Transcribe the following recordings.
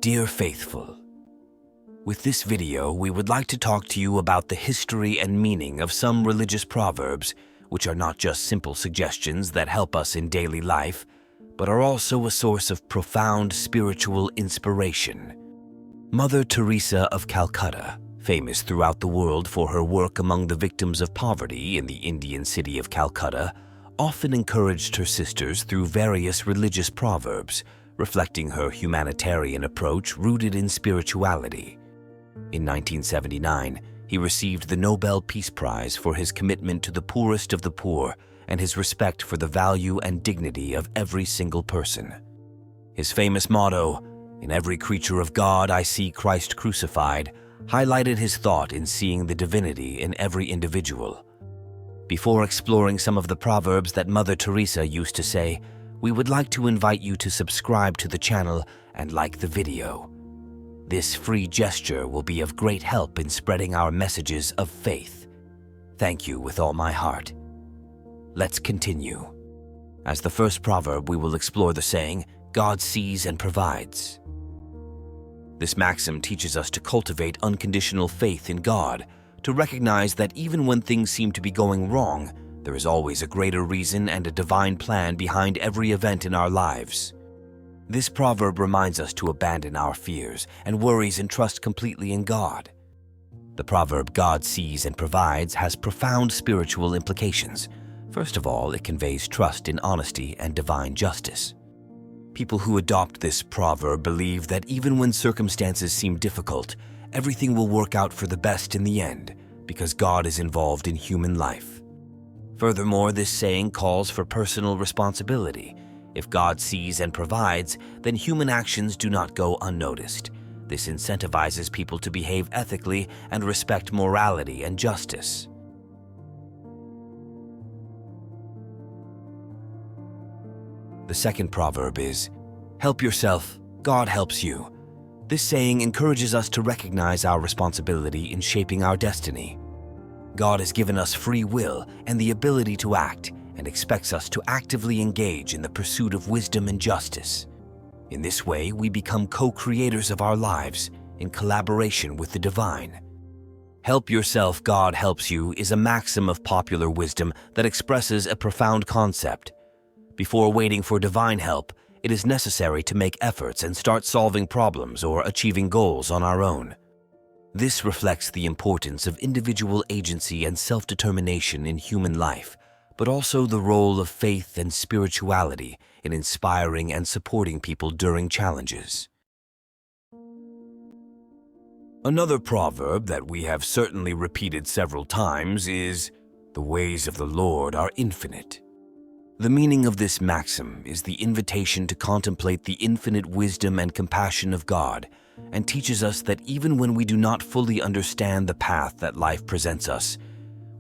Dear Faithful, with this video, we would like to talk to you about the history and meaning of some religious proverbs, which are not just simple suggestions that help us in daily life, but are also a source of profound spiritual inspiration. Mother Teresa of Calcutta, famous throughout the world for her work among the victims of poverty in the Indian city of Calcutta, often encouraged her sisters through various religious proverbs, reflecting her humanitarian approach rooted in spirituality. In 1979, he received the Nobel Peace Prize for his commitment to the poorest of the poor and his respect for the value and dignity of every single person. His famous motto, "In every creature of God I see Christ crucified," highlighted his thought in seeing the divinity in every individual. Before exploring some of the proverbs that Mother Teresa used to say, we would like to invite you to subscribe to the channel and like the video. This free gesture will be of great help in spreading our messages of faith. Thank you with all my heart. Let's continue. As the first proverb, we will explore the saying, "God sees and provides." This maxim teaches us to cultivate unconditional faith in God, to recognize that even when things seem to be going wrong, there is always a greater reason and a divine plan behind every event in our lives. This proverb reminds us to abandon our fears and worries and trust completely in God. The proverb "God sees and provides" has profound spiritual implications. First of all, it conveys trust in honesty and divine justice. People who adopt this proverb believe that even when circumstances seem difficult, everything will work out for the best in the end, because God is involved in human life. Furthermore, this saying calls for personal responsibility. If God sees and provides, then human actions do not go unnoticed. This incentivizes people to behave ethically and respect morality and justice. The second proverb is, "Help yourself, God helps you." This saying encourages us to recognize our responsibility in shaping our destiny. God has given us free will and the ability to act, and expects us to actively engage in the pursuit of wisdom and justice. In this way, we become co-creators of our lives in collaboration with the divine. "Help yourself, God helps you" is a maxim of popular wisdom that expresses a profound concept. Before waiting for divine help, it is necessary to make efforts and start solving problems or achieving goals on our own. This reflects the importance of individual agency and self-determination in human life, but also the role of faith and spirituality in inspiring and supporting people during challenges. Another proverb that we have certainly repeated several times is, "The ways of the Lord are infinite." The meaning of this maxim is the invitation to contemplate the infinite wisdom and compassion of God, and teaches us that even when we do not fully understand the path that life presents us,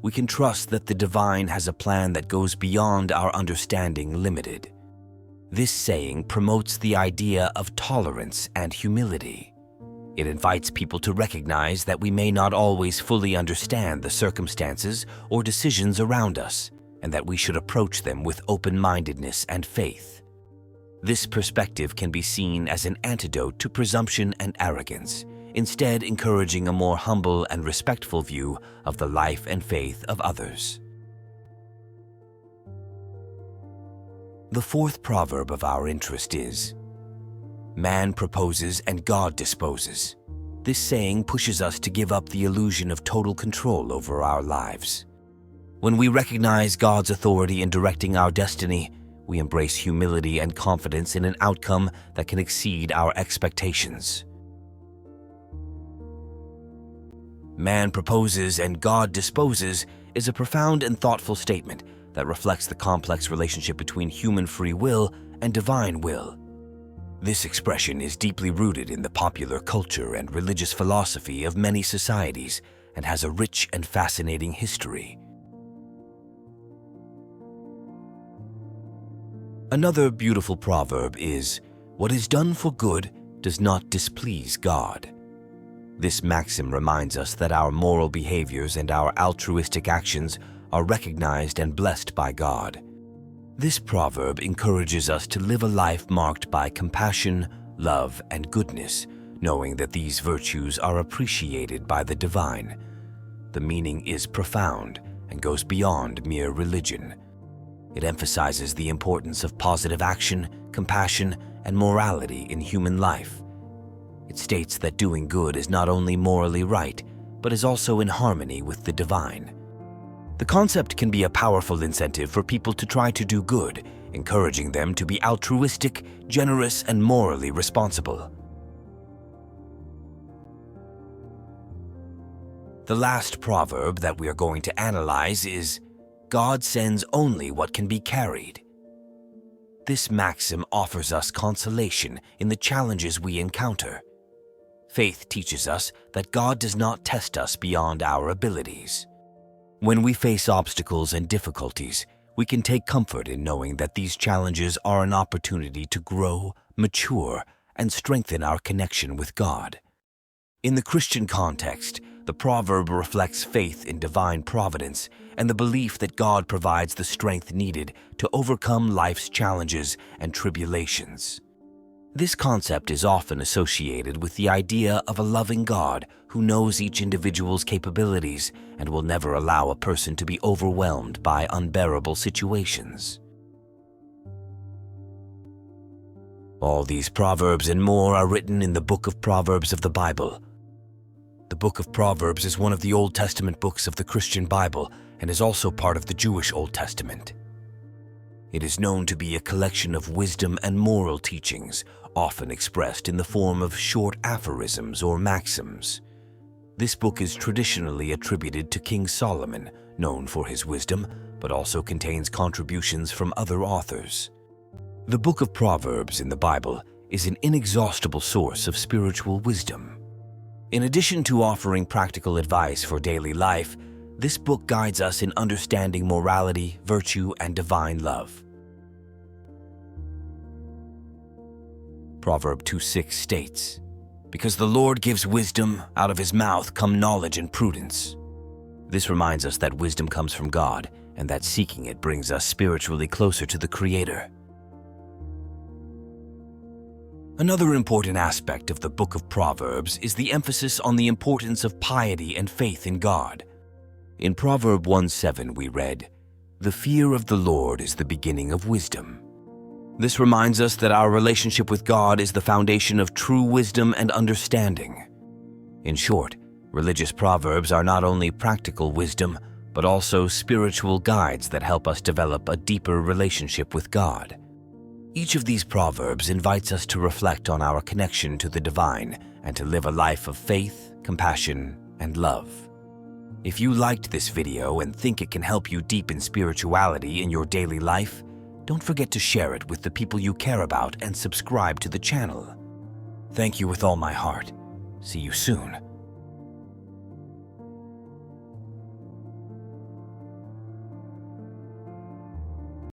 we can trust that the divine has a plan that goes beyond our understanding limited. This saying promotes the idea of tolerance and humility. It invites people to recognize that we may not always fully understand the circumstances or decisions around us, and that we should approach them with open-mindedness and faith. This perspective can be seen as an antidote to presumption and arrogance, instead encouraging a more humble and respectful view of the life and faith of others. The fourth proverb of our interest is, "Man proposes and God disposes." This saying pushes us to give up the illusion of total control over our lives. When we recognize God's authority in directing our destiny, we embrace humility and confidence in an outcome that can exceed our expectations. "Man proposes and God disposes" is a profound and thoughtful statement that reflects the complex relationship between human free will and divine will. This expression is deeply rooted in the popular culture and religious philosophy of many societies and has a rich and fascinating history. Another beautiful proverb is, "What is done for good does not displease God." This maxim reminds us that our moral behaviors and our altruistic actions are recognized and blessed by God. This proverb encourages us to live a life marked by compassion, love, and goodness, knowing that these virtues are appreciated by the divine. The meaning is profound and goes beyond mere religion. It emphasizes the importance of positive action, compassion, and morality in human life. It states that doing good is not only morally right, but is also in harmony with the divine. The concept can be a powerful incentive for people to try to do good, encouraging them to be altruistic, generous, and morally responsible. The last proverb that we are going to analyze is, "God sends only what can be carried." This maxim offers us consolation in the challenges we encounter. Faith teaches us that God does not test us beyond our abilities. When we face obstacles and difficulties, we can take comfort in knowing that these challenges are an opportunity to grow, mature, and strengthen our connection with God. In the Christian context, the proverb reflects faith in divine providence and the belief that God provides the strength needed to overcome life's challenges and tribulations. This concept is often associated with the idea of a loving God who knows each individual's capabilities and will never allow a person to be overwhelmed by unbearable situations. All these proverbs and more are written in the Book of Proverbs of the Bible. The Book of Proverbs is one of the Old Testament books of the Christian Bible and is also part of the Jewish Old Testament. It is known to be a collection of wisdom and moral teachings, often expressed in the form of short aphorisms or maxims. This book is traditionally attributed to King Solomon, known for his wisdom, but also contains contributions from other authors. The Book of Proverbs in the Bible is an inexhaustible source of spiritual wisdom. In addition to offering practical advice for daily life, this book guides us in understanding morality, virtue, and divine love. Proverb 2:6 states, "Because the Lord gives wisdom, out of his mouth come knowledge and prudence." This reminds us that wisdom comes from God and that seeking it brings us spiritually closer to the Creator. Another important aspect of the Book of Proverbs is the emphasis on the importance of piety and faith in God. In Proverb 1:7 we read, "The fear of the Lord is the beginning of wisdom." This reminds us that our relationship with God is the foundation of true wisdom and understanding. In short, religious proverbs are not only practical wisdom, but also spiritual guides that help us develop a deeper relationship with God. Each of these proverbs invites us to reflect on our connection to the divine and to live a life of faith, compassion, and love. If you liked this video and think it can help you deepen spirituality in your daily life, don't forget to share it with the people you care about and subscribe to the channel. Thank you with all my heart. See you soon.